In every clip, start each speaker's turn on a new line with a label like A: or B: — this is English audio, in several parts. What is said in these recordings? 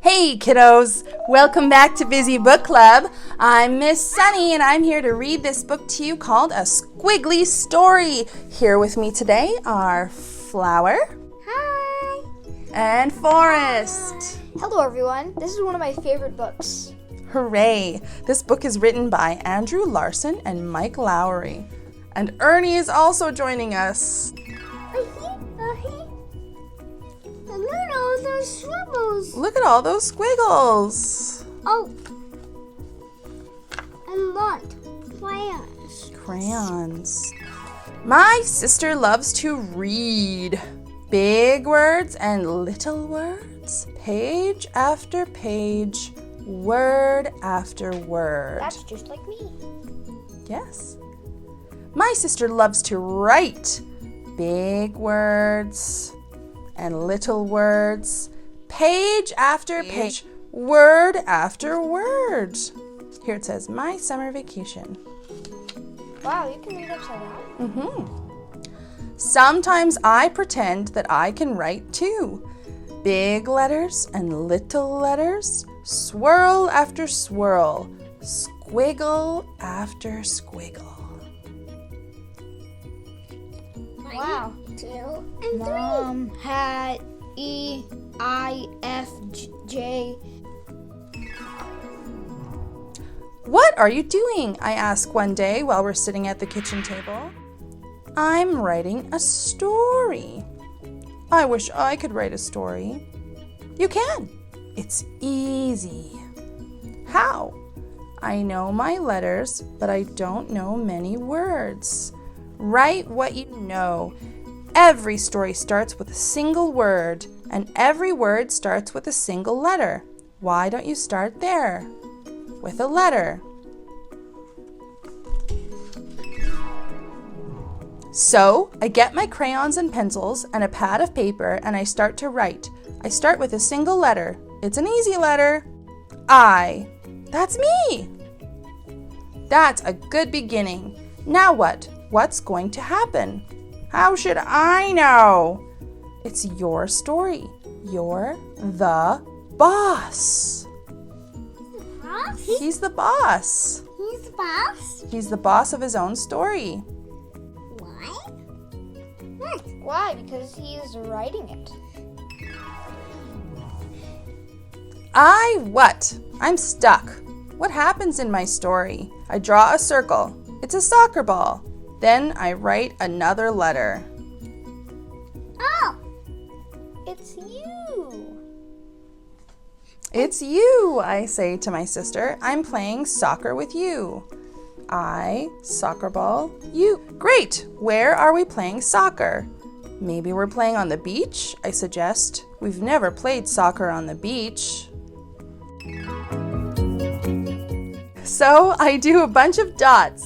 A: Hey kiddos, welcome back to Bizzy Book Club. I'm Miss Sunny and I'm here to read this book to you called A Squiggly Story. Here with me today are Flower.
B: Hi.
A: And Forest.
B: Hello everyone, this is one of my favorite books.
A: Hooray! This book is written by Andrew Larson and Mike Lowry. And Ernie is also joining us. Look at all those squiggles.
B: Oh, a lot.
A: Crayons. My sister loves to read. Big words and little words. Page after page. Word after word.
B: That's just like me.
A: Yes. My sister loves to write. Big words and little words. Page after page, word after word. Here it says, my summer vacation.
B: Wow, you can read upside down?
A: Sometimes I pretend that I can write too. Big letters and little letters, swirl after swirl, squiggle after squiggle.
B: Wow. 2 and 3. Mom had E-I-F-J.
A: What are you doing? I ask one day while we're sitting at the kitchen table. I'm writing a story. I wish I could write a story. You can. It's easy. How? I know my letters, but I don't know many words. Write what you know. Every story starts with a single word, and every word starts with a single letter. Why don't you start there? With a letter. So, I get my crayons and pencils and a pad of paper and I start to write. I start with a single letter. It's an easy letter. I. That's me. That's a good beginning. Now what? What's going to happen? How should I know? It's your story. You're the boss. He's the boss.
B: He's the boss?
A: He's the boss of his own story.
B: Why? Why? Because he is writing it.
A: What? I'm stuck. What happens in my story? I draw a circle. It's a soccer ball. Then I write another letter.
B: Oh, it's you.
A: It's you, I say to my sister. I'm playing soccer with you. I, soccer ball, you. Great! Where are we playing soccer? Maybe we're playing on the beach, I suggest. We've never played soccer on the beach. So I do a bunch of dots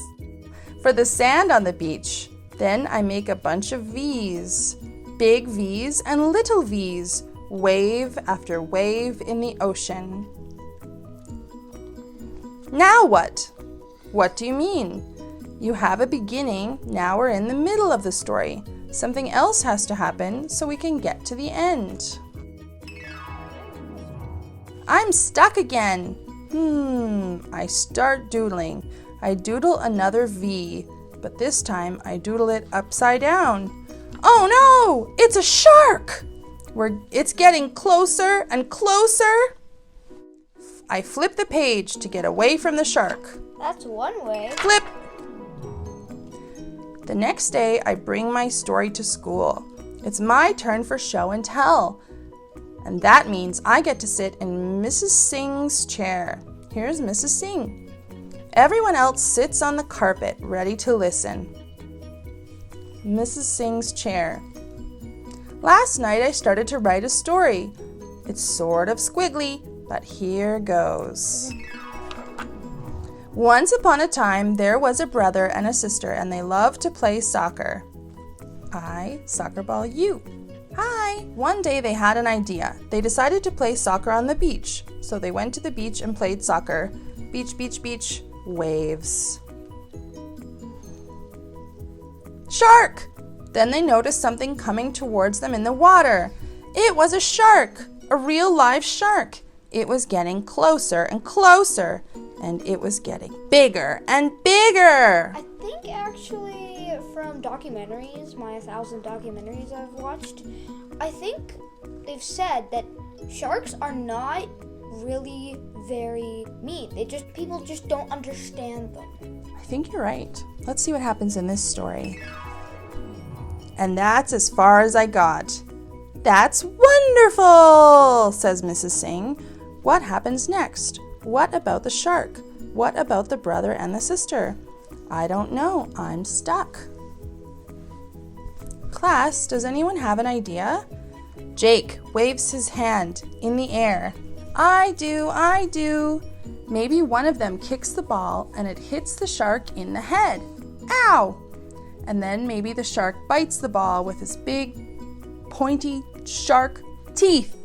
A: for the sand on the beach. Then I make a bunch of V's. Big V's and little V's. Wave after wave in the ocean. Now what? What do you mean? You have a beginning, now we're in the middle of the story. Something else has to happen so we can get to the end. I'm stuck again. I start doodling. I doodle another V, but this time I doodle it upside down. Oh no! It's a shark! It's getting closer and closer. I flip the page to get away from the shark.
B: That's one way.
A: Flip! The next day, I bring my story to school. It's my turn for show and tell. And that means I get to sit in Mrs. Singh's chair. Here's Mrs. Singh. Everyone else sits on the carpet, ready to listen. Mrs. Singh's chair. Last night I started to write a story. It's sort of squiggly, but here goes. Once upon a time, there was a brother and a sister, and they loved to play soccer. I, soccer ball, you. Hi! One day they had an idea. They decided to play soccer on the beach. So they went to the beach and played soccer. Beach, beach, beach, waves. Shark! Then they noticed something coming towards them in the water. It was a shark, a real live shark. It was getting closer and closer, and it was getting bigger and bigger.
B: I think actually from documentaries, my 1,000 documentaries I've watched, I think they've said that sharks are not really very mean. People just don't understand them.
A: I think you're right. Let's see what happens in this story. And that's as far as I got. That's wonderful, says Mrs. Singh. What happens next? What about the shark? What about the brother and the sister? I don't know. I'm stuck. Class, does anyone have an idea? Jake waves his hand in the air. I do. Maybe one of them kicks the ball and it hits the shark in the head. Ow! And then maybe the shark bites the ball with his big, pointy shark teeth.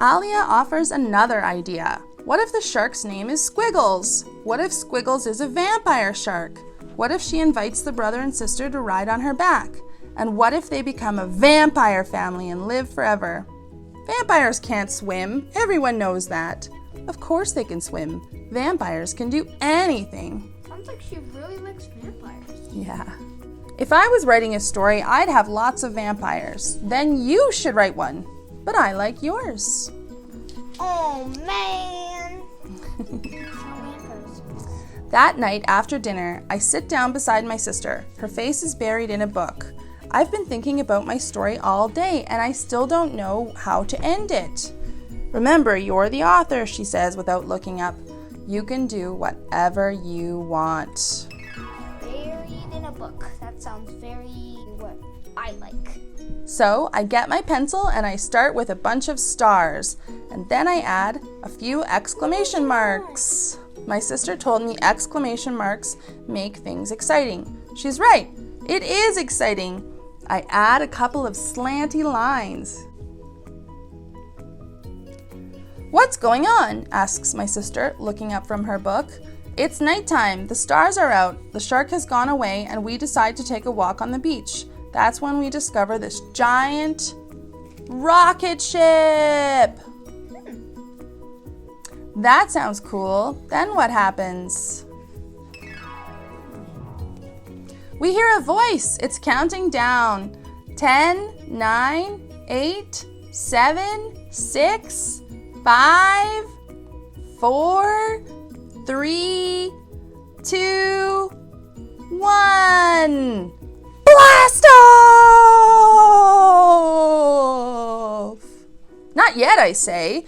A: Alia offers another idea. What if the shark's name is Squiggles? What if Squiggles is a vampire shark? What if she invites the brother and sister to ride on her back? And what if they become a vampire family and live forever? Vampires can't swim. Everyone knows that. Of course they can swim. Vampires can do anything.
B: Sounds like she really likes vampires.
A: Yeah. If I was writing a story, I'd have lots of vampires. Then you should write one. But I like yours.
B: Oh, man.
A: That night after dinner, I sit down beside my sister. Her face is buried in a book. I've been thinking about my story all day, and I still don't know how to end it. Remember, you're the author, she says without looking up. You can do whatever you want.
B: Buried in a book. That sounds very what I like.
A: So I get my pencil and I start with a bunch of stars, and then I add a few exclamation marks. My sister told me exclamation marks make things exciting. She's right. It is exciting. I add a couple of slanty lines. What's going on? Asks my sister, looking up from her book. It's nighttime. The stars are out. The shark has gone away, and we decide to take a walk on the beach. That's when we discover this giant rocket ship. That sounds cool. Then what happens? We hear a voice. It's counting down. 10, 9, 8, 7, 6, 5, 4, 3, 2, 1. Blast off! Not yet, I say,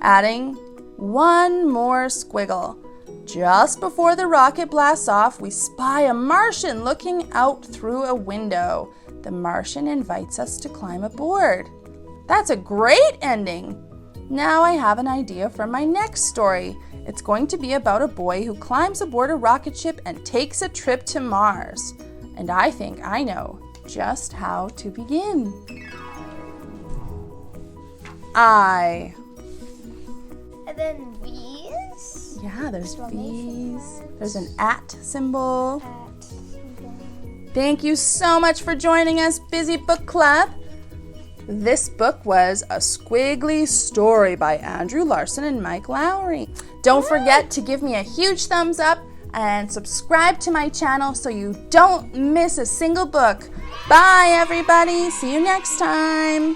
A: adding one more squiggle. Just before the rocket blasts off, we spy a Martian looking out through a window. The Martian invites us to climb aboard. That's a great ending. Now I have an idea for my next story. It's going to be about a boy who climbs aboard a rocket ship and takes a trip to Mars. And I think I know just how to begin.
B: And then V's?
A: Yeah, there's
B: Exclamation
A: V's.
B: marks.
A: There's an at symbol.
B: At symbol.
A: Thank you so much for joining us, Bizzy Book Club. This book was A Squiggly Story by Andrew Larson and Mike Lowry. Don't forget to give me a huge thumbs up and subscribe to my channel so you don't miss a single book. Bye, everybody. See you next time.